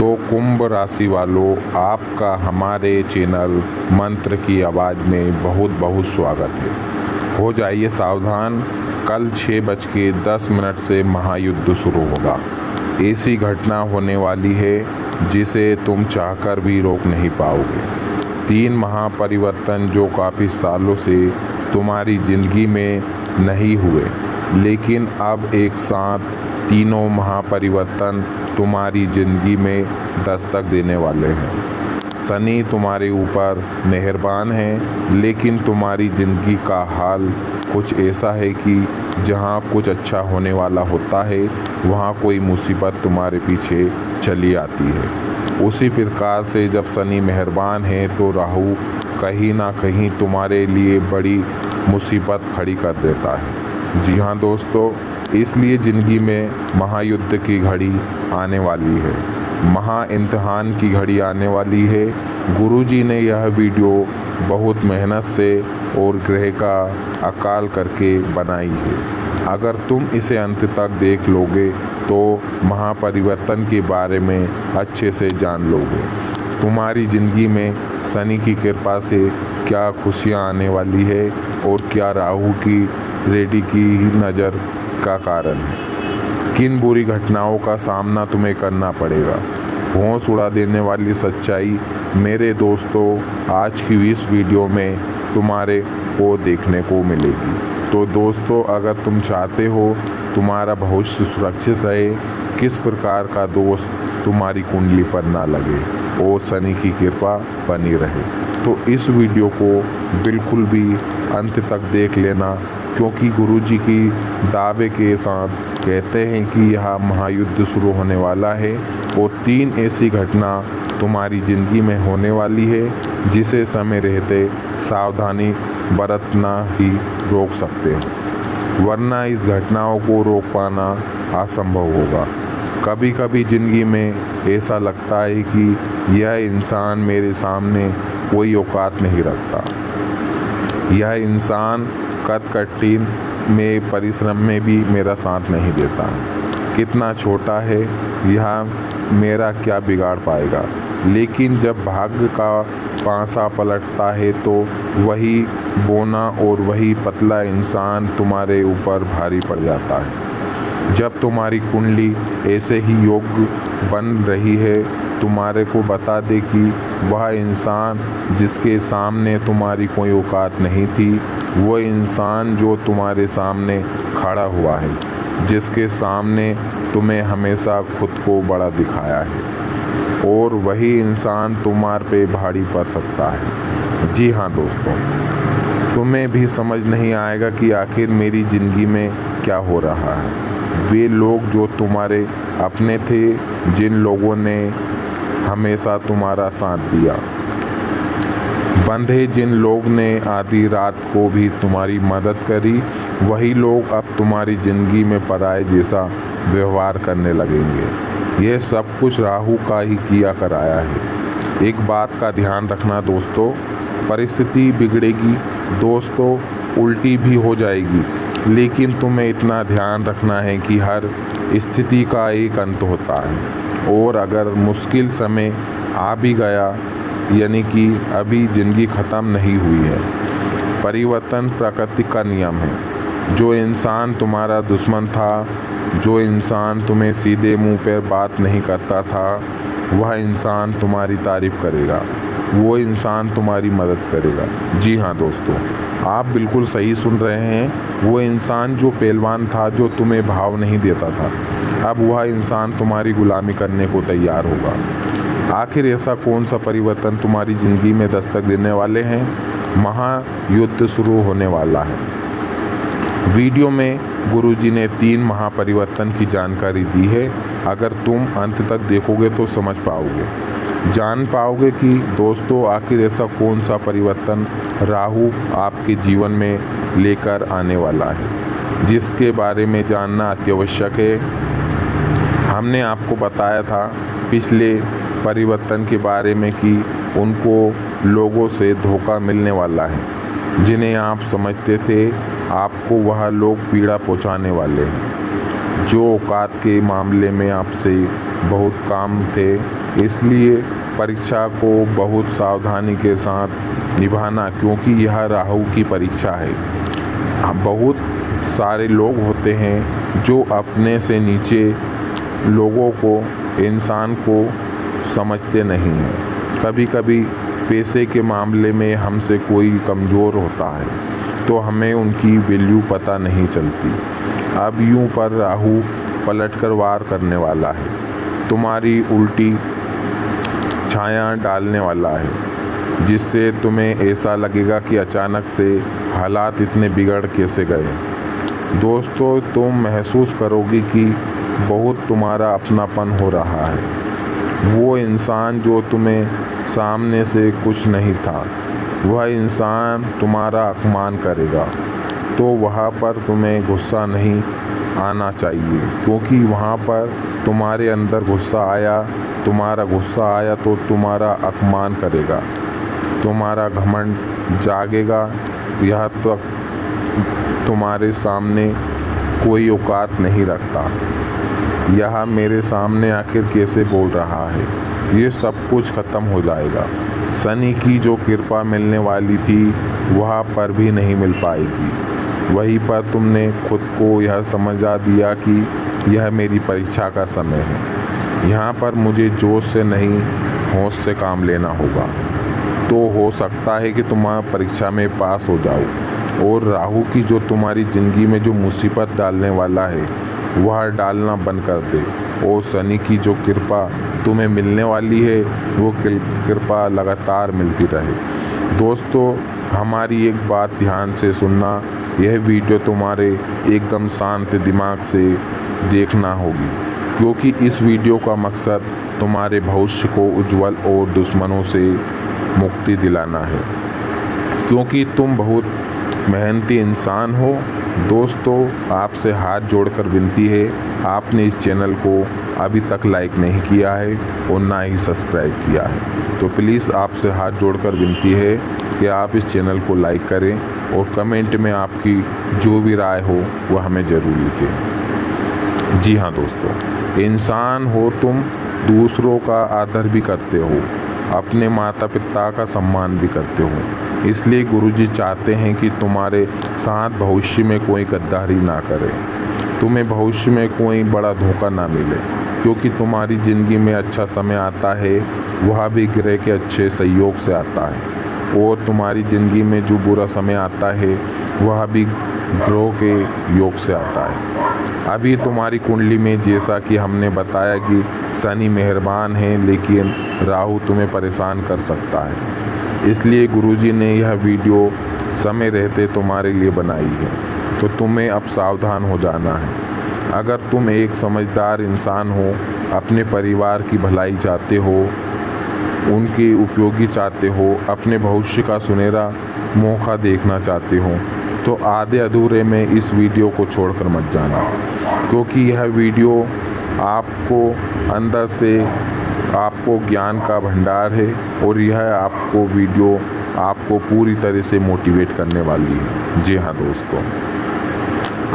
तो कुंभ राशि वालों, आपका हमारे चैनल मंत्र की आवाज़ में बहुत बहुत स्वागत है। हो जाइए सावधान, कल 6:10 से महायुद्ध शुरू होगा। ऐसी घटना होने वाली है जिसे तुम चाहकर भी रोक नहीं पाओगे। 3 महापरिवर्तन जो काफ़ी सालों से तुम्हारी ज़िंदगी में नहीं हुए, लेकिन अब एक साथ तीनों महापरिवर्तन तुम्हारी ज़िंदगी में दस्तक देने वाले हैं। शनि तुम्हारे ऊपर मेहरबान है, लेकिन तुम्हारी ज़िंदगी का हाल कुछ ऐसा है कि जहां कुछ अच्छा होने वाला होता है, वहां कोई मुसीबत तुम्हारे पीछे चली आती है। उसी प्रकार से जब शनि मेहरबान है तो राहु कहीं ना कहीं तुम्हारे लिए बड़ी मुसीबत खड़ी कर देता है। जी हाँ दोस्तों, इसलिए ज़िंदगी में महायुद्ध की घड़ी आने वाली है, महा इम्तिहान की घड़ी आने वाली है। गुरुजी ने यह वीडियो बहुत मेहनत से और ग्रह का अकाल करके बनाई है। अगर तुम इसे अंत तक देख लोगे तो महापरिवर्तन के बारे में अच्छे से जान लोगे। तुम्हारी ज़िंदगी में शनि की कृपा से क्या खुशियाँ आने वाली है और क्या राहु की रेडी की नज़र का कारण है। किन बुरी घटनाओं का सामना तुम्हें करना पड़ेगा। होश उड़ा देने वाली सच्चाई मेरे दोस्तों आज की इस वीडियो में तुम्हारे को देखने को मिलेगी। तो दोस्तों, अगर तुम चाहते हो तुम्हारा भविष्य सुरक्षित रहे, किस प्रकार का दोष तुम्हारी कुंडली पर ना लगे और शनि की कृपा बनी रहे, तो इस वीडियो को बिल्कुल भी अंत तक देख लेना, क्योंकि गुरुजी की दावे के साथ कहते हैं कि यह महायुद्ध शुरू होने वाला है और 3 ऐसी घटना तुम्हारी ज़िंदगी में होने वाली है जिसे समय रहते सावधानी बरतना ही रोक सकते हो, वरना इस घटनाओं को रोक पाना असंभव होगा। कभी कभी ज़िंदगी में ऐसा लगता है कि यह इंसान मेरे सामने कोई औकात नहीं रखता, यह इंसान कठिन में परिश्रम में भी मेरा साथ नहीं देता, कितना छोटा है, यह मेरा क्या बिगाड़ पाएगा। लेकिन जब भाग्य का पासा पलटता है तो वही बोना और वही पतला इंसान तुम्हारे ऊपर भारी पड़ जाता है। जब तुम्हारी कुंडली ऐसे ही योग्य बन रही है, तुम्हारे को बता दे कि वह इंसान जिसके सामने तुम्हारी कोई औकात नहीं थी, वो इंसान जो तुम्हारे सामने खड़ा हुआ है, जिसके सामने तुम्हें हमेशा खुद को बड़ा दिखाया है, और वही इंसान तुम्हारे पे भारी पड़ सकता है। जी हाँ दोस्तों, तुम्हें भी समझ नहीं आएगा कि आखिर मेरी ज़िंदगी में क्या हो रहा है। वे लोग जो तुम्हारे अपने थे, जिन लोगों ने हमेशा तुम्हारा साथ दिया, बंधे जिन लोग ने आधी रात को भी तुम्हारी मदद करी, वही लोग अब तुम्हारी ज़िंदगी में पराये जैसा व्यवहार करने लगेंगे। यह सब कुछ राहु का ही किया कराया है। एक बात का ध्यान रखना दोस्तों, परिस्थिति बिगड़ेगी दोस्तों, उल्टी भी हो जाएगी, लेकिन तुम्हें इतना ध्यान रखना है कि हर स्थिति का एक अंत होता है, और अगर मुश्किल समय आ भी गया, यानी कि अभी ज़िंदगी ख़त्म नहीं हुई है। परिवर्तन प्रकृति का नियम है। जो इंसान तुम्हारा दुश्मन था, जो इंसान तुम्हें सीधे मुंह पर बात नहीं करता था, वह इंसान तुम्हारी तारीफ़ करेगा, वो इंसान तुम्हारी मदद करेगा। जी हाँ दोस्तों, आप बिल्कुल सही सुन रहे हैं। वो इंसान जो पहलवान था, जो तुम्हें भाव नहीं देता था, अब वह इंसान तुम्हारी गुलामी करने को तैयार होगा। आखिर ऐसा कौन सा परिवर्तन तुम्हारी ज़िंदगी में दस्तक देने वाले हैं। महायुद्ध शुरू होने वाला है। वीडियो में गुरुजी ने 3 महापरिवर्तन की जानकारी दी है। अगर तुम अंत तक देखोगे तो समझ पाओगे, जान पाओगे कि दोस्तों आखिर ऐसा कौन सा परिवर्तन राहु आपके जीवन में लेकर आने वाला है, जिसके बारे में जानना अत्यावश्यक है। हमने आपको बताया था पिछले परिवर्तन के बारे में कि उनको लोगों से धोखा मिलने वाला है, जिन्हें आप समझते थे आपको वह लोग पीड़ा पहुंचाने वाले हैं। जो औकात के मामले में आपसे बहुत काम थे, इसलिए परीक्षा को बहुत सावधानी के साथ निभाना, क्योंकि यह राहु की परीक्षा है। बहुत सारे लोग होते हैं जो अपने से नीचे लोगों को, इंसान को समझते नहीं हैं। कभी कभी पैसे के मामले में हमसे कोई कमज़ोर होता है तो हमें उनकी वैल्यू पता नहीं चलती। अब यूं पर राहु पलटकर वार करने वाला है, तुम्हारी उल्टी छाया डालने वाला है, जिससे तुम्हें ऐसा लगेगा कि अचानक से हालात इतने बिगड़ कैसे गए। दोस्तों, तुम महसूस करोगे कि बहुत तुम्हारा अपनापन हो रहा है। वो इंसान जो तुम्हें सामने से कुछ नहीं था, वह इंसान तुम्हारा अपमान करेगा, तो वहाँ पर तुम्हें गुस्सा नहीं आना चाहिए, क्योंकि वहाँ पर तुम्हारे अंदर गुस्सा आया तो तुम्हारा अपमान करेगा, तुम्हारा घमंड जागेगा। यह तक तुम्हारे सामने कोई औकात नहीं रखता, यह मेरे सामने आखिर कैसे बोल रहा है। ये सब कुछ ख़त्म हो जाएगा। शनि की जो कृपा मिलने वाली थी वहाँ पर भी नहीं मिल पाएगी। वहीं पर तुमने खुद को यह समझा दिया कि यह मेरी परीक्षा का समय है, यहाँ पर मुझे जोश से नहीं होश से काम लेना होगा। तो हो सकता है कि तुम परीक्षा में पास हो जाओ और राहु की जो तुम्हारी ज़िंदगी में जो मुसीबत डालने वाला है वह डालना बंद कर दे, और शनि की जो कृपा तुम्हें मिलने वाली है वो कृपा लगातार मिलती रहे। दोस्तों, हमारी एक बात ध्यान से सुनना, यह वीडियो तुम्हारे एकदम शांत दिमाग से देखना होगी, क्योंकि इस वीडियो का मकसद तुम्हारे भविष्य को उज्जवल और दुश्मनों से मुक्ति दिलाना है, क्योंकि तुम बहुत मेहनती इंसान हो। दोस्तों, आपसे हाथ जोड़कर विनती है, आपने इस चैनल को अभी तक लाइक नहीं किया है और ना ही सब्सक्राइब किया है, तो प्लीज़ आपसे हाथ जोड़कर विनती है कि आप इस चैनल को लाइक करें और कमेंट में आपकी जो भी राय हो वह हमें ज़रूर लिखें। जी हाँ दोस्तों, इंसान हो तुम, दूसरों का आदर भी करते हो, अपने माता पिता का सम्मान भी करते हो, इसलिए गुरुजी चाहते हैं कि तुम्हारे साथ भविष्य में कोई गद्दारी ना करे, तुम्हें भविष्य में कोई बड़ा धोखा ना मिले, क्योंकि तुम्हारी ज़िंदगी में अच्छा समय आता है वह भी ग्रह के अच्छे सहयोग से आता है, और तुम्हारी ज़िंदगी में जो बुरा समय आता है वह भी ग्रहों के योग से आता है। अभी तुम्हारी कुंडली में जैसा कि हमने बताया कि शनि मेहरबान है, लेकिन राहु तुम्हें परेशान कर सकता है, इसलिए गुरुजी ने यह वीडियो समय रहते तुम्हारे लिए बनाई है, तो तुम्हें अब सावधान हो जाना है। अगर तुम एक समझदार इंसान हो, अपने परिवार की भलाई चाहते हो, उनकी उपयोगी चाहते हो, अपने भविष्य का सुनहरा मौका देखना चाहते हो, तो आधे अधूरे में इस वीडियो को छोड़कर मत जाना, क्योंकि यह वीडियो आपको अंदर से आपको ज्ञान का भंडार है, और यह आपको वीडियो आपको पूरी तरह से मोटिवेट करने वाली है। जी हाँ दोस्तों,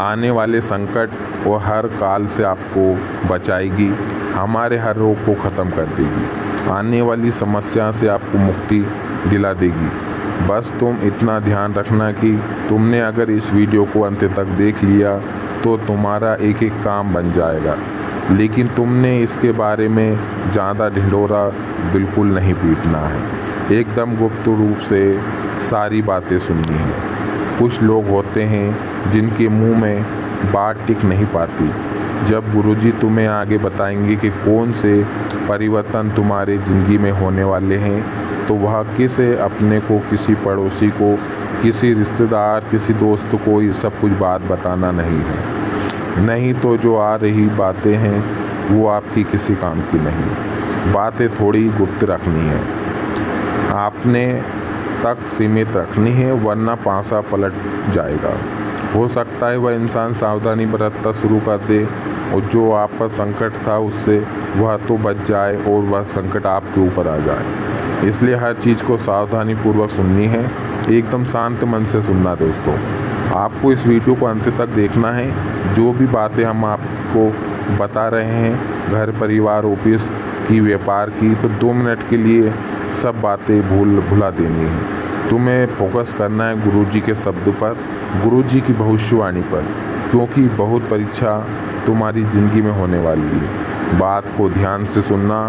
आने वाले संकट और हर काल से आपको बचाएगी, हमारे हर रोग को ख़त्म कर देगी, आने वाली समस्या से आपको मुक्ति दिला देगी। बस तुम इतना ध्यान रखना कि तुमने अगर इस वीडियो को अंत तक देख लिया तो तुम्हारा एक एक काम बन जाएगा, लेकिन तुमने इसके बारे में ज़्यादा ढिंढोरा बिल्कुल नहीं पीटना है, एकदम गुप्त रूप से सारी बातें सुननी है। कुछ लोग होते हैं जिनके मुंह में बात टिक नहीं पाती। जब गुरुजी तुम्हें आगे बताएंगे कि कौन से परिवर्तन तुम्हारे ज़िंदगी में होने वाले हैं, तो वह किसे अपने को, किसी पड़ोसी को, किसी रिश्तेदार, किसी दोस्त को ये सब कुछ बात बताना नहीं है। नहीं तो जो आ रही बातें हैं वो आपकी किसी काम की नहीं, बातें थोड़ी गुप्त रखनी है, आपने तक सीमित रखनी है, वरना पासा पलट जाएगा। हो सकता है वह इंसान सावधानी बरतना शुरू कर दे और जो आप पर संकट था उससे वह तो बच जाए और वह संकट आपके ऊपर आ जाए। इसलिए हर चीज़ को सावधानी पूर्वक सुननी है, एकदम शांत मन से सुनना। दोस्तों, आपको इस वीडियो को अंत तक देखना है। जो भी बातें हम आपको बता रहे हैं घर परिवार ऑफिस की व्यापार की, तो 2 मिनट के लिए सब बातें भुला देनी है। तुम्हें फोकस करना है गुरुजी के शब्द पर, गुरुजी की भविष्यवाणी पर, क्योंकि बहुत परीक्षा तुम्हारी ज़िंदगी में होने वाली है। बात को ध्यान से सुनना।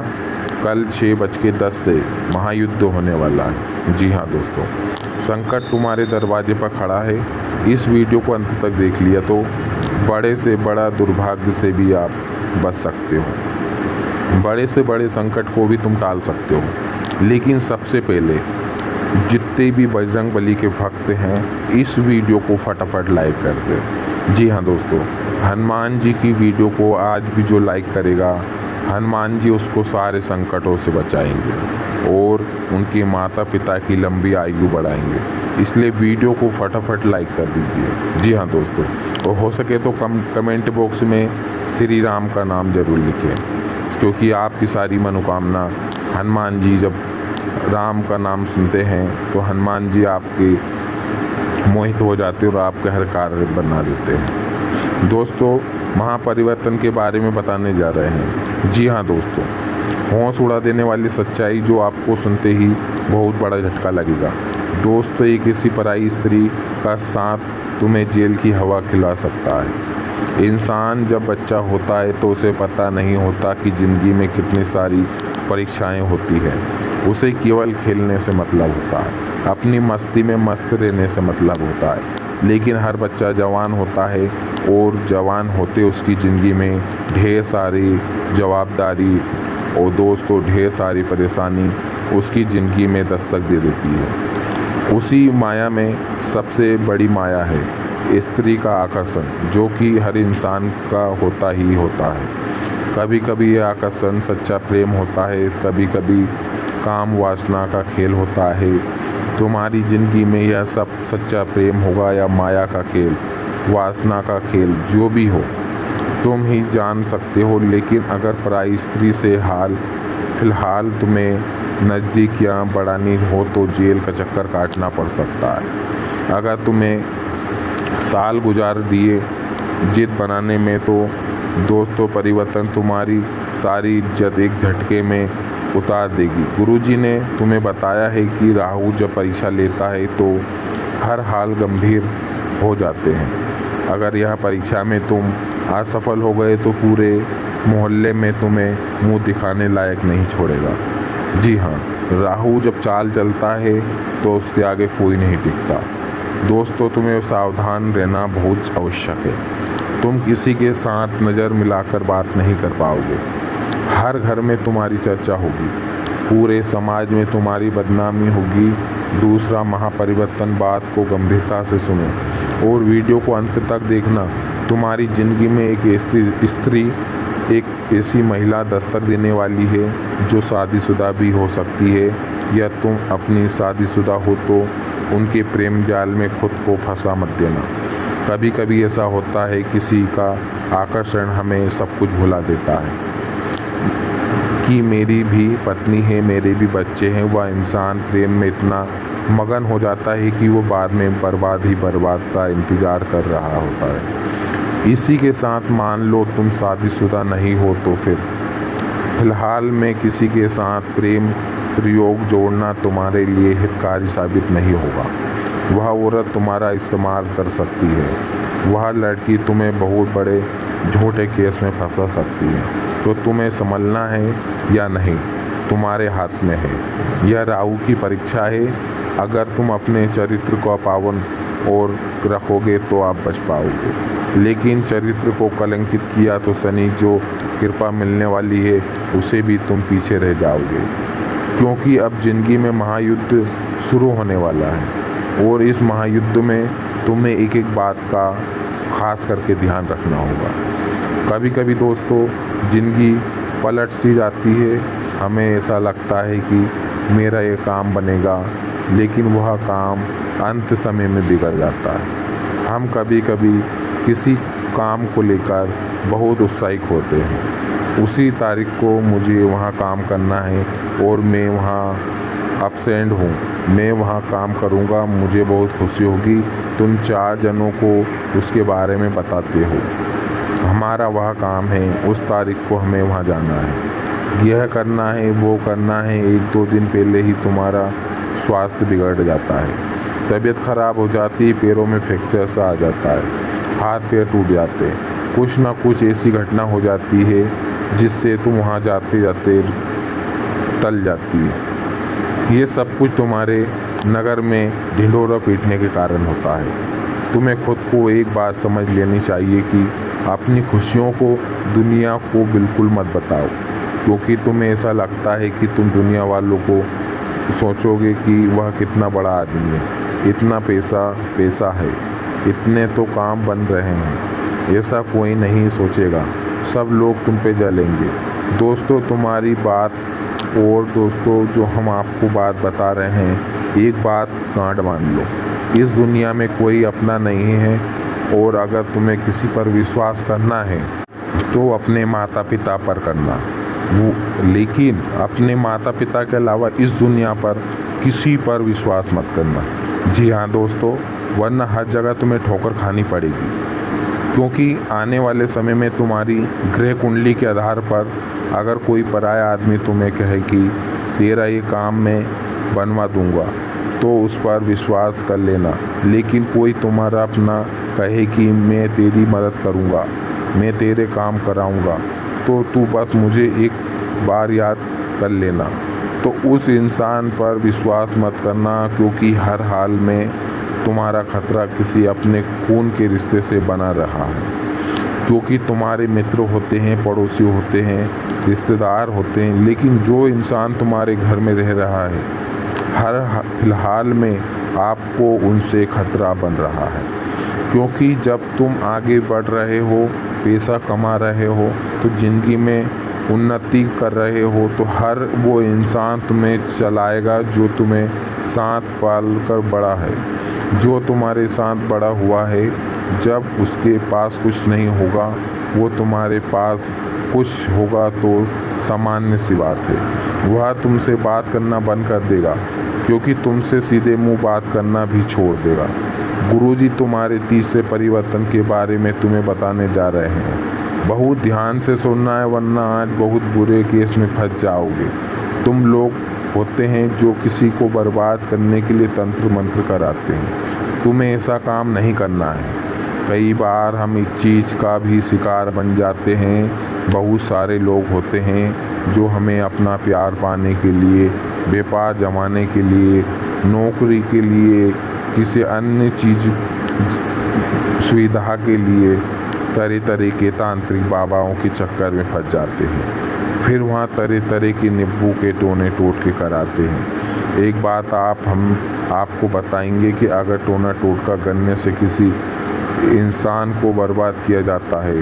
कल 6:10 से महायुद्ध होने वाला है। जी हाँ दोस्तों, संकट तुम्हारे दरवाजे पर खड़ा है। इस वीडियो को अंत तक देख लिया तो बड़े से बड़ा दुर्भाग्य से भी आप बच सकते हो। बड़े से बड़े संकट को भी तुम टाल सकते हो। लेकिन सबसे पहले जितने भी बजरंगबली के भक्त हैं, इस वीडियो को फटाफट लाइक कर दें। जी हाँ दोस्तों, हनुमान जी की वीडियो को आज भी जो लाइक करेगा, हनुमान जी उसको सारे संकटों से बचाएंगे और उनके माता पिता की लंबी आयु बढ़ाएंगे। इसलिए वीडियो को फटाफट लाइक कर दीजिए। जी हाँ दोस्तों, और हो सके तो कमेंट बॉक्स में श्री राम का नाम ज़रूर लिखें, क्योंकि आपकी सारी मनोकामना हनुमान जी जब राम का नाम सुनते हैं तो हनुमान जी आपके मोहित हो जाते हैं और आपके हर कार्य बना देते हैं। दोस्तों, महापरिवर्तन के बारे में बताने जा रहे हैं। जी हाँ दोस्तों, होश उड़ा देने वाली सच्चाई जो आपको सुनते ही बहुत बड़ा झटका लगेगा। दोस्तों, एक ऐसी पराई स्त्री का साथ तुम्हें जेल की हवा खिला सकता है। इंसान जब बच्चा होता है तो उसे पता नहीं होता कि ज़िंदगी में कितनी सारी परीक्षाएं होती हैं। उसे केवल खेलने से मतलब होता है, अपनी मस्ती में मस्त रहने से मतलब होता है। लेकिन हर बच्चा जवान होता है और जवान होते उसकी ज़िंदगी में ढेर सारी जवाबदारी और दोस्तों ढेर सारी परेशानी उसकी ज़िंदगी में दस्तक दे देती है। उसी माया में सबसे बड़ी माया है स्त्री का आकर्षण, जो कि हर इंसान का होता ही होता है। कभी कभी यह आकर्षण सच्चा प्रेम होता है, कभी कभी काम वासना का खेल होता है। तुम्हारी ज़िंदगी में यह सब सच्चा प्रेम होगा या माया का खेल, वासना का खेल, जो भी हो तुम ही जान सकते हो। लेकिन अगर पराई स्त्री से फिलहाल तुम्हें नज़दीकियाँ बढ़ानी हो तो जेल का चक्कर काटना पड़ सकता है। अगर तुम्हें साल गुजार दिए जिद बनाने में तो दोस्तों परिवर्तन तुम्हारी सारी इज्जत एक झटके में उतार देगी। गुरुजी ने तुम्हें बताया है कि राहु जब परीक्षा लेता है तो हर हाल गंभीर हो जाते हैं। अगर यह परीक्षा में तुम असफल हो गए तो पूरे मोहल्ले में तुम्हें मुंह दिखाने लायक नहीं छोड़ेगा। जी हाँ, राहु जब चाल चलता है तो उसके आगे कोई नहीं टिकता। दोस्तों, तुम्हें सावधान रहना बहुत आवश्यक है। तुम किसी के साथ नज़र मिलाकर बात नहीं कर पाओगे। हर घर में तुम्हारी चर्चा होगी, पूरे समाज में तुम्हारी बदनामी होगी। दूसरा, महापरिवर्तन बात को गंभीरता से सुनो और वीडियो को अंत तक देखना। तुम्हारी ज़िंदगी में एक ऐसी स्त्री, एक ऐसी महिला दस्तक देने वाली है जो शादीशुदा भी हो सकती है, या तुम अपनी शादीशुदा हो तो उनके प्रेम जाल में खुद को फंसा मत देना। कभी कभी ऐसा होता है किसी का आकर्षण हमें सब कुछ भुला देता है कि मेरी भी पत्नी है, मेरे भी बच्चे हैं। वह इंसान प्रेम में इतना मगन हो जाता है कि वो बाद में बर्बाद का इंतज़ार कर रहा होता है। इसी के साथ मान लो तुम शादीशुदा नहीं हो तो फिलहाल में किसी के साथ प्रेम प्रयोग जोड़ना तुम्हारे लिए हितकारी साबित नहीं होगा। वह औरत तुम्हारा इस्तेमाल कर सकती है, वह लड़की तुम्हें बहुत बड़े झूठे केस में फंसा सकती है। तो तुम्हें संभलना है या नहीं, तुम्हारे हाथ में है। यह राहु की परीक्षा है। अगर तुम अपने चरित्र को पावन और रखोगे तो आप बच पाओगे, लेकिन चरित्र को कलंकित किया तो शनि जो कृपा मिलने वाली है उसे भी तुम पीछे रह जाओगे। क्योंकि अब जिंदगी में महायुद्ध शुरू होने वाला है और इस महायुद्ध में तुम्हें एक एक बात का खास करके ध्यान रखना होगा। कभी कभी दोस्तों ज़िंदगी पलट सी जाती है, हमें ऐसा लगता है कि मेरा ये काम बनेगा, लेकिन वह काम अंत समय में बिगड़ जाता है। हम कभी कभी किसी काम को लेकर बहुत उत्साहित होते हैं, उसी तारीख को मुझे वहाँ काम करना है और मैं वहाँ अब्सेंट हूँ, मैं वहाँ काम करूँगा, मुझे बहुत खुशी होगी। तुम 4 जनों को उसके बारे में बताते हो हमारा वह काम है, उस तारीख को हमें वहाँ जाना है, यह करना है, वो करना है। 1-2 दिन पहले ही तुम्हारा स्वास्थ्य बिगड़ जाता है, तबीयत ख़राब हो जाती है, पैरों में फ्रैक्चर सा आ जाता है, हाथ पैर टूट जाते हैं, कुछ ना कुछ ऐसी घटना हो जाती है जिससे तुम वहाँ जाते जाते टल जाती है। ये सब कुछ तुम्हारे नगर में ढिंढोरा पीटने के कारण होता है। तुम्हें खुद को एक बात समझ लेनी चाहिए कि अपनी खुशियों को दुनिया को बिल्कुल मत बताओ, क्योंकि तुम्हें ऐसा लगता है कि तुम दुनिया वालों को सोचोगे कि वह कितना बड़ा आदमी है, इतना पैसा है, इतने तो काम बन रहे हैं। ऐसा कोई नहीं सोचेगा, सब लोग तुम पे जलेंगे। दोस्तों, तुम्हारी बात और दोस्तों जो हम आपको बात बता रहे हैं, एक बात गांठ बांध लो, इस दुनिया में कोई अपना नहीं है। और अगर तुम्हें किसी पर विश्वास करना है तो अपने माता पिता पर करना, लेकिन अपने माता पिता के अलावा इस दुनिया पर किसी पर विश्वास मत करना। जी हाँ दोस्तों, वरना हर जगह तुम्हें ठोकर खानी पड़ेगी, क्योंकि आने वाले समय में तुम्हारी ग्रह कुंडली के आधार पर अगर कोई पराया आदमी तुम्हें कहे कि तेरा ये काम मैं बनवा दूंगा, तो उस पर विश्वास कर लेना। लेकिन कोई तुम्हारा अपना कहे कि मैं तेरी मदद करूंगा, मैं तेरे काम कराऊंगा, तो तू बस मुझे एक बार याद कर लेना, तो उस इंसान पर विश्वास मत करना, क्योंकि हर हाल में तुम्हारा खतरा किसी अपने खून के रिश्ते से बना रहा है। क्योंकि तुम्हारे मित्र होते हैं, पड़ोसी होते हैं, रिश्तेदार होते हैं, लेकिन जो इंसान तुम्हारे घर में रह रहा है, हर फिलहाल में आपको उनसे खतरा बन रहा है। क्योंकि जब तुम आगे बढ़ रहे हो, पैसा कमा रहे हो, तो ज़िंदगी में उन्नति कर रहे हो, तो हर वो इंसान तुम्हें चलाएगा जो तुम्हें साथ पाल कर बड़ा है, जो तुम्हारे साथ बड़ा हुआ है। जब उसके पास कुछ नहीं होगा, वो तुम्हारे पास कुछ होगा तो सामान्य सी बात है, वह तुमसे बात करना बंद कर देगा, क्योंकि तुमसे सीधे मुंह बात करना भी छोड़ देगा। गुरुजी तुम्हारे तीसरे परिवर्तन के बारे में तुम्हें बताने जा रहे हैं। बहुत ध्यान से सुनना है, वरना आज बहुत बुरे केस में फंस जाओगे। तुम लोग होते हैं जो किसी को बर्बाद करने के लिए तंत्र मंत्र कराते हैं, तुम्हें ऐसा काम नहीं करना है। कई बार हम इस चीज़ का भी शिकार बन जाते हैं। बहुत सारे लोग होते हैं जो हमें अपना प्यार पाने के लिए, व्यापार जमाने के लिए, नौकरी के लिए, किसी अन्य चीज़ सुविधा के लिए तरह तरह के तांत्रिक बाबाओं के चक्कर में फंस जाते हैं। फिर वहाँ तरह तरह के नींबू के टोने टोटके कराते हैं। एक बात हम आपको बताएंगे कि अगर टोना टोटका करने से किसी इंसान को बर्बाद किया जाता है,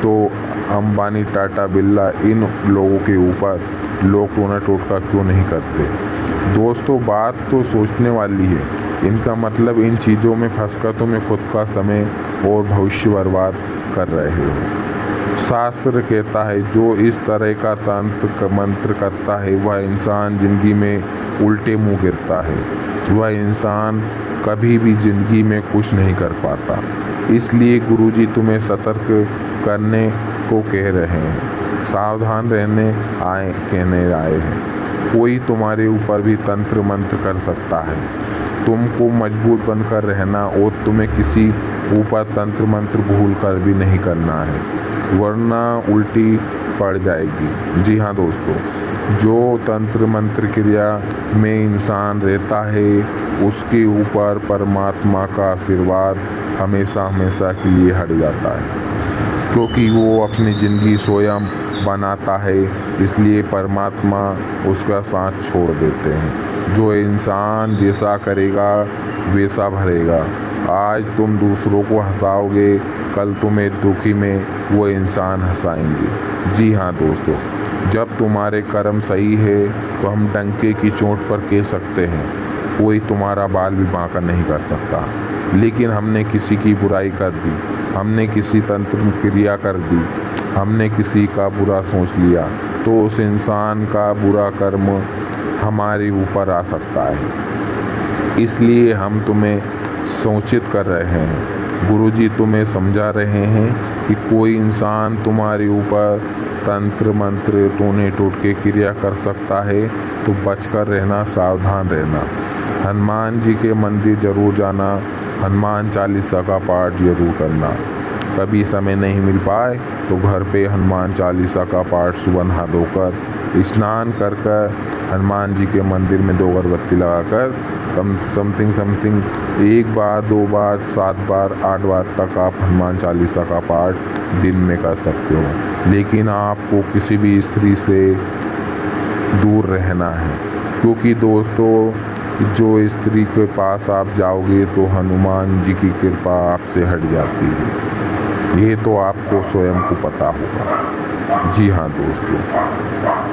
तो अंबानी, टाटा, बिरला, इन लोगों के ऊपर लोग टोना टोटका क्यों नहीं करते। दोस्तों, बात तो सोचने वाली है। इनका मतलब इन चीज़ों में फंसकर तुम्हें खुद का समय और भविष्य बर्बाद कर रहे हो। शास्त्र कहता है, जो इस तरह का तंत्र मंत्र करता है, वह इंसान जिंदगी में उल्टे मुंह गिरता है, वह इंसान कभी भी ज़िंदगी में कुछ नहीं कर पाता। इसलिए गुरुजी तुम्हें सतर्क करने को कह रहे हैं, सावधान कहने आए हैं। कोई तुम्हारे ऊपर भी तंत्र मंत्र कर सकता है। तुमको मजबूत बनकर रहना और तुम्हें किसी ऊपर तंत्र मंत्र भूल कर भी नहीं करना है, वरना उल्टी पड़ जाएगी। जी हाँ दोस्तों, जो तंत्र मंत्र क्रिया में इंसान रहता है, उसके ऊपर परमात्मा का आशीर्वाद हमेशा हमेशा के लिए हट जाता है, क्योंकि वो अपनी ज़िंदगी स्वयं बनाता है। इसलिए परमात्मा उसका साथ छोड़ देते हैं। जो इंसान जैसा करेगा वैसा भरेगा। आज तुम दूसरों को हंसाओगे, कल तुम्हें दुखी में वो इंसान हंसाएंगे। जी हाँ दोस्तों, जब तुम्हारे कर्म सही है तो हम डंके की चोट पर कह सकते हैं, कोई तुम्हारा बाल भी बांका नहीं कर सकता। लेकिन हमने किसी की बुराई कर दी, हमने किसी तंत्र क्रिया कर दी, हमने किसी का बुरा सोच लिया, तो उस इंसान का बुरा कर्म हमारे ऊपर आ सकता है। इसलिए हम तुम्हें सूचित कर रहे हैं गुरुजी तुम्हें समझा रहे हैं कि कोई इंसान तुम्हारे ऊपर तंत्र मंत्र टोने टोटके क्रिया कर सकता है, तो बचकर रहना, सावधान रहना। हनुमान जी के मंदिर जरूर जाना, हनुमान चालीसा का पाठ जरूर करना। कभी समय नहीं मिल पाए तो घर पे हनुमान चालीसा का पाठ सुबह नहा धोकर स्नान कर हनुमान जी के मंदिर में 2 अगरबत्ती लगाकर समथिंग 1 बार 2 बार 7 बार 8 बार तक आप हनुमान चालीसा का पाठ दिन में कर सकते हो। लेकिन आपको किसी भी स्त्री से दूर रहना है, क्योंकि दोस्तों जो स्त्री के पास आप जाओगे तो हनुमान जी की कृपा आपसे हट जाती है। ये तो आपको स्वयं को पता होगा। जी हाँ दोस्तों,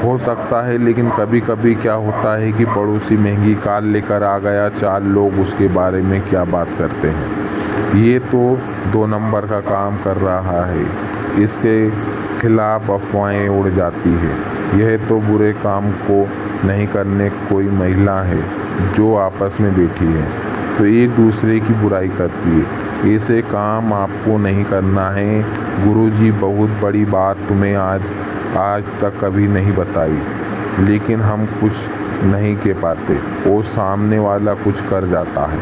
हो सकता है, लेकिन कभी कभी क्या होता है कि पड़ोसी महंगी कार लेकर आ गया, 4 लोग उसके बारे में क्या बात करते हैं। ये तो 2 नंबर का काम कर रहा है, इसके खिलाफ अफवाहें उड़ जाती है। यह तो बुरे काम को नहीं करने कोई महिला है जो आपस में बैठी है तो एक दूसरे की बुराई करती है। ऐसे काम आपको नहीं करना है। गुरुजी बहुत बड़ी बात तुम्हें आज तक कभी नहीं बताई, लेकिन हम कुछ नहीं कह पाते और सामने वाला कुछ कर जाता है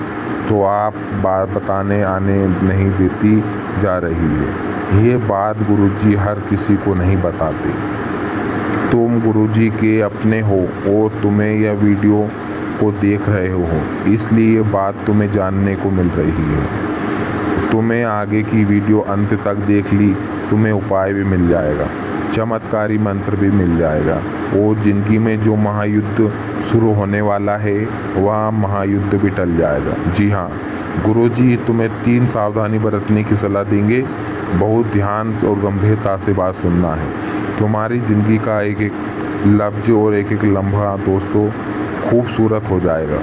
तो आप बात बताने आने नहीं देती जा रही है। ये बात गुरुजी हर किसी को नहीं बताते। तुम गुरुजी के अपने हो और तुम्हें यह वीडियो को देख रहे हो, इसलिए ये बात तुम्हें जानने को मिल रही है। तुम्हें आगे की वीडियो अंत तक देख ली, तुम्हें उपाय भी मिल जाएगा, चमत्कारी मंत्र भी मिल जाएगा और ज़िंदगी में जो महायुद्ध शुरू होने वाला है वह महायुद्ध भी टल जाएगा। जी हाँ, गुरुजी तुम्हें 3 सावधानी बरतने की सलाह देंगे। बहुत ध्यान और गंभीरता से बात सुनना है। तुम्हारी ज़िंदगी का एक एक लफ्ज़ और एक एक लम्हा दोस्तों खूबसूरत हो जाएगा।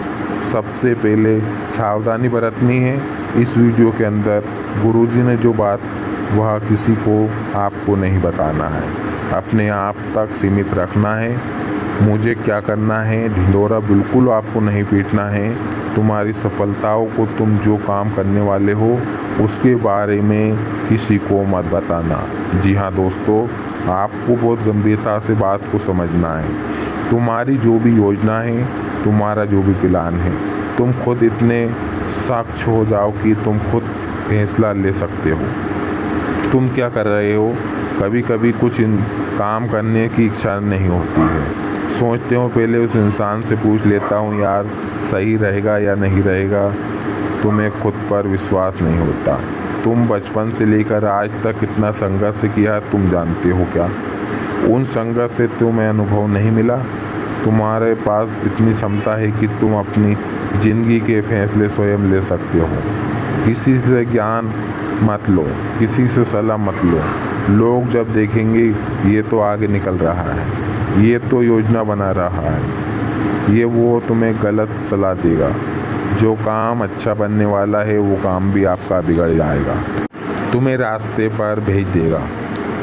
सबसे पहले सावधानी बरतनी है। इस वीडियो के अंदर गुरुजी ने जो बात वह किसी को आपको नहीं बताना है, अपने आप तक सीमित रखना है। मुझे क्या करना है, ढिंढोरा बिल्कुल आपको नहीं पीटना है। तुम्हारी सफलताओं को, तुम जो काम करने वाले हो उसके बारे में किसी को मत बताना। जी हाँ दोस्तों, आपको बहुत गंभीरता से बात को समझना है। तुम्हारी जो भी योजना है, तुम्हारा जो भी प्लान है, तुम खुद इतने सक्षम हो जाओ कि तुम खुद फैसला ले सकते हो तुम क्या कर रहे हो। कभी कभी कुछ काम करने की इच्छा नहीं होती है, सोचते हो पहले उस इंसान से पूछ लेता हूँ यार सही रहेगा या नहीं रहेगा। तुम्हें खुद पर विश्वास नहीं होता। तुम बचपन से लेकर आज तक कितना संघर्ष किया तुम जानते हो क्या? उन संघर्ष से तुम्हें अनुभव नहीं मिला। तुम्हारे पास इतनी क्षमता है कि तुम अपनी ज़िंदगी के फैसले स्वयं ले सकते हो। किसी से ज्ञान मत लो, किसी से सलाह मत लो। लोग जब देखेंगे ये तो आगे निकल रहा है, ये तो योजना बना रहा है, ये वो तुम्हें गलत सलाह देगा। जो काम अच्छा बनने वाला है वो काम भी आपका बिगड़ जाएगा, तुम्हें रास्ते पर भेज देगा।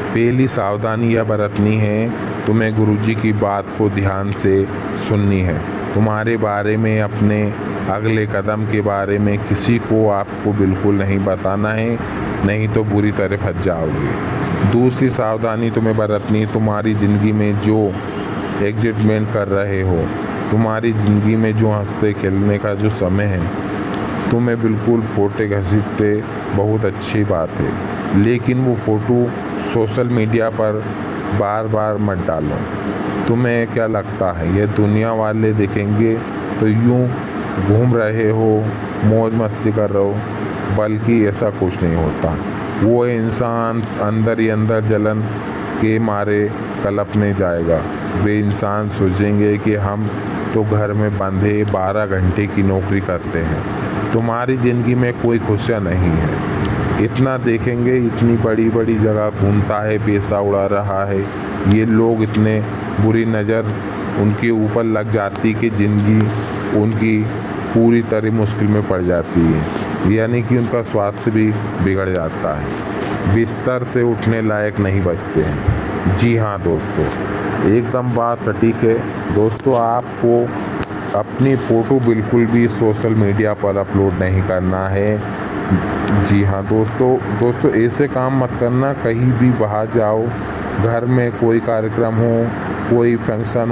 पहली सावधानी यह बरतनी है, तुम्हें गुरुजी की बात को ध्यान से सुननी है। तुम्हारे बारे में, अपने अगले कदम के बारे में किसी को आपको बिल्कुल नहीं बताना है, नहीं तो बुरी तरह फंस जाओगे। दूसरी सावधानी तुम्हें बरतनी, तुम्हारी ज़िंदगी में जो एग्जिटमेंट कर रहे हो, तुम्हारी ज़िंदगी में जो हंसते खेलने का जो समय है, तुम्हें बिल्कुल फोटे घसीटते बहुत अच्छी बात है, लेकिन वो फ़ोटो सोशल मीडिया पर बार बार मत डालो। तुम्हें क्या लगता है ये दुनिया वाले देखेंगे तो यूँ घूम रहे हो, मौज मस्ती कर रहे हो, बल्कि ऐसा कुछ नहीं होता। वो इंसान अंदर ही अंदर जलन के मारे कलपने जाएगा। वे इंसान सोचेंगे कि हम तो घर में बंधे 12 घंटे की नौकरी करते हैं, तुम्हारी ज़िंदगी में कोई खुशियाँ नहीं है। इतना देखेंगे, इतनी बड़ी बड़ी जगह घूमता है, पैसा उड़ा रहा है, ये लोग इतने बुरी नज़र उनके ऊपर लग जाती कि ज़िंदगी उनकी पूरी तरह मुश्किल में पड़ जाती है, यानी कि उनका स्वास्थ्य भी बिगड़ जाता है, बिस्तर से उठने लायक नहीं बचते हैं। जी हाँ दोस्तों, एकदम बात सटीक है। दोस्तों, आपको अपनी फ़ोटो बिल्कुल भी सोशल मीडिया पर अपलोड नहीं करना है। जी हाँ दोस्तों ऐसे काम मत करना। कहीं भी बाहर जाओ, घर में कोई कार्यक्रम हो, कोई फंक्शन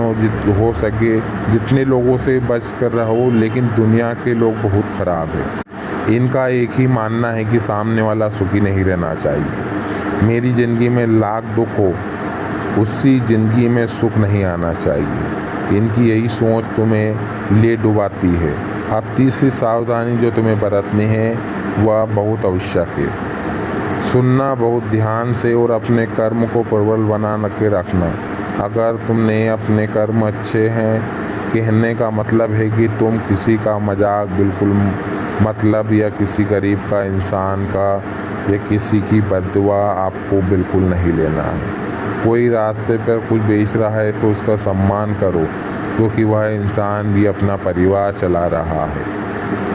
हो सके जितने लोगों से बच कर रहो। लेकिन दुनिया के लोग बहुत ख़राब है। इनका एक ही मानना है कि सामने वाला सुखी नहीं रहना चाहिए। मेरी ज़िंदगी में लाख दुख हो, उसी ज़िंदगी में सुख नहीं आना चाहिए। इनकी यही सोच तुम्हें ले डुबाती है। अब तीसरी सावधानी जो तुम्हें बरतनी है वह बहुत आवश्यक है। सुनना बहुत ध्यान से और अपने कर्म को प्रबल बना के रखना। अगर तुमने अपने कर्म अच्छे हैं, कहने का मतलब है कि तुम किसी का मजाक बिल्कुल मतलब या किसी गरीब का, इंसान का या किसी की बद्दुआ आपको बिल्कुल नहीं लेना है। कोई रास्ते पर कुछ बेच रहा है तो उसका सम्मान करो, क्योंकि वह इंसान भी अपना परिवार चला रहा है।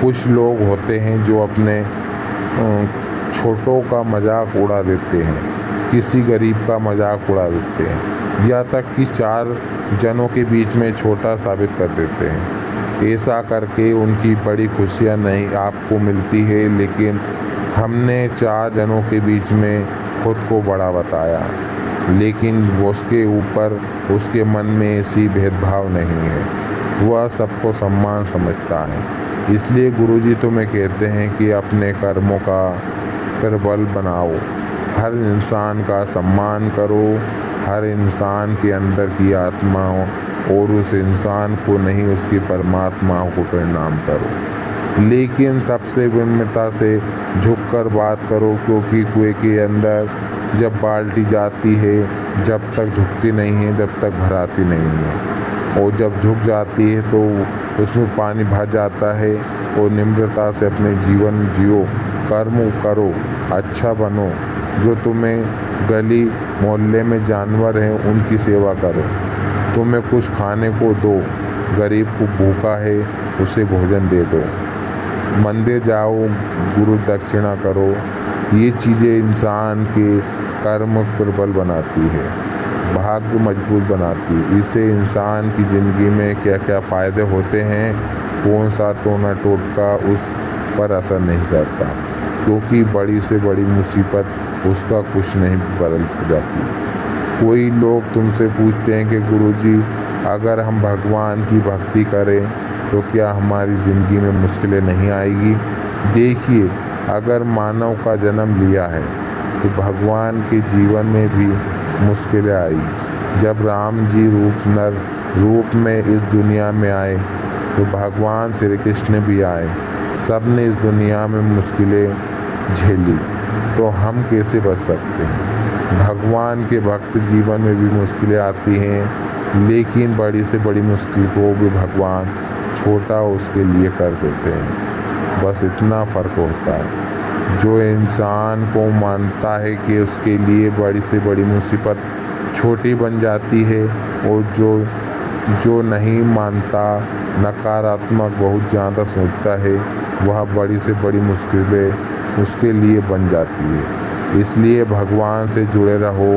कुछ लोग होते हैं जो अपने छोटों का मजाक उड़ा देते हैं, किसी गरीब का मजाक उड़ा देते हैं, या तक कि 4 जनों के बीच में छोटा साबित कर देते हैं। ऐसा करके उनकी बड़ी खुशियां नहीं आपको मिलती है, लेकिन हमने 4 जनों के बीच में खुद को बड़ा बताया। लेकिन उसके ऊपर उसके मन में ऐसी भेदभाव नहीं है, वह सबको सम्मान समझता है। इसलिए गुरुजी तुम्हें कहते हैं कि अपने कर्मों का प्रबल बनाओ, हर इंसान का सम्मान करो, हर इंसान के अंदर की आत्मा और उस इंसान को नहीं उसकी परमात्मा को प्रणाम करो। लेकिन सबसे विनम्रता से झुककर बात करो, क्योंकि कुएं के अंदर जब बाल्टी जाती है, जब तक झुकती नहीं है तब तक भराती नहीं है, और जब झुक जाती है तो उसमें पानी भर जाता है। और निम्रता से अपने जीवन जियो, कर्म करो, अच्छा बनो। जो तुम्हें गली मोहल्ले में जानवर हैं उनकी सेवा करो, तुम्हें कुछ खाने को दो, गरीब को भूखा है उसे भोजन दे दो, मंदिर जाओ, गुरु दक्षिणा करो। ये चीज़ें इंसान के कर्म प्रबल बनाती है, भाग्य मजबूत बनाती है। इससे इंसान की ज़िंदगी में क्या क्या फ़ायदे होते हैं, कौन सा टोना टोटका उस पर असर नहीं करता, क्योंकि बड़ी से बड़ी मुसीबत उसका कुछ नहीं बदल जाती। कोई लोग तुमसे पूछते हैं कि गुरुजी, अगर हम भगवान की भक्ति करें तो क्या हमारी ज़िंदगी में मुश्किलें नहीं आएगी? देखिए, अगर मानव का जन्म लिया है तो भगवान के जीवन में भी मुश्किलें आई। जब राम जी नर रूप में इस दुनिया में आए तो भगवान श्री कृष्ण भी आए। सब ने इस दुनिया में मुश्किलें झेली, तो हम कैसे बच सकते हैं? भगवान के भक्त जीवन में भी मुश्किलें आती हैं, लेकिन बड़ी से बड़ी मुश्किल को भी भगवान छोटा उसके लिए कर देते हैं। बस इतना फ़र्क होता है। जो इंसान को मानता है कि उसके लिए बड़ी से बड़ी मुसीबत छोटी बन जाती है, और जो नहीं मानता, नकारात्मक बहुत ज़्यादा सोचता है, वह बड़ी से बड़ी मुश्किलें उसके लिए बन जाती है। इसलिए भगवान से जुड़े रहो,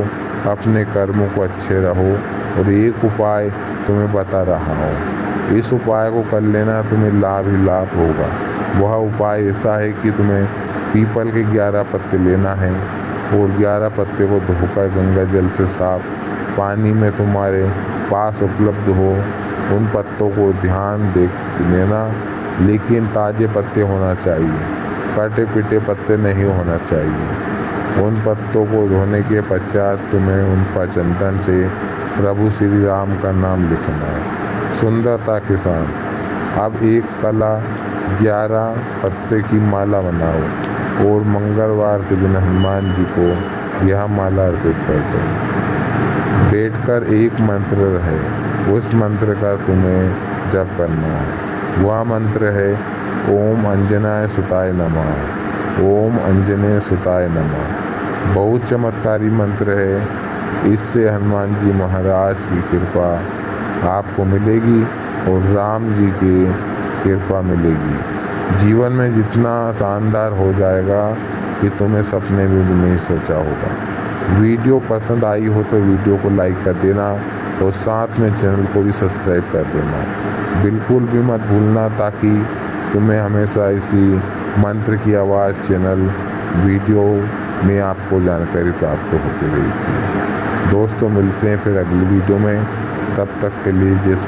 अपने कर्मों को अच्छे रहो। और एक उपाय तुम्हें बता रहा हूँ, इस उपाय को कर लेना, तुम्हें लाभ ही लाभ होगा। वह उपाय ऐसा है कि तुम्हें पीपल के 11 पत्ते लेना है, और 11 पत्ते को धोकर गंगा जल से साफ पानी में तुम्हारे पास उपलब्ध हो, उन पत्तों को ध्यान दे लेना। लेकिन ताज़े पत्ते होना चाहिए, कटे पिटे पत्ते नहीं होना चाहिए। उन पत्तों को धोने के पश्चात तुम्हें उन पर चंदन से प्रभु श्री राम का नाम लिखना है। सुंदरता के साथ अब एक कला 11 पत्ते की माला बनाओ, और मंगलवार के दिन हनुमान जी को यह माला अर्पित कर दो। बैठकर एक मंत्र है, उस मंत्र का तुम्हें जप करना है। वह मंत्र है ओम अंजनाय सुताय नमः, ओम अंजनेय सुताय नमः। बहुत चमत्कारी मंत्र है। इससे हनुमान जी महाराज की कृपा आपको मिलेगी और राम जी की कृपा मिलेगी। जीवन में जितना शानदार हो जाएगा कि तुम्हें सपने में भी नहीं सोचा होगा। वीडियो पसंद आई हो तो वीडियो को लाइक कर देना, और साथ में चैनल को भी सब्सक्राइब कर देना। बिल्कुल भी मत भूलना, ताकि तुम्हें हमेशा इसी मंत्र की आवाज़ चैनल वीडियो में आपको जानकारी प्राप्त होती रहेगी। दोस्तों मिलते हैं फिर अगली वीडियो में, तब तक के लिए जैसे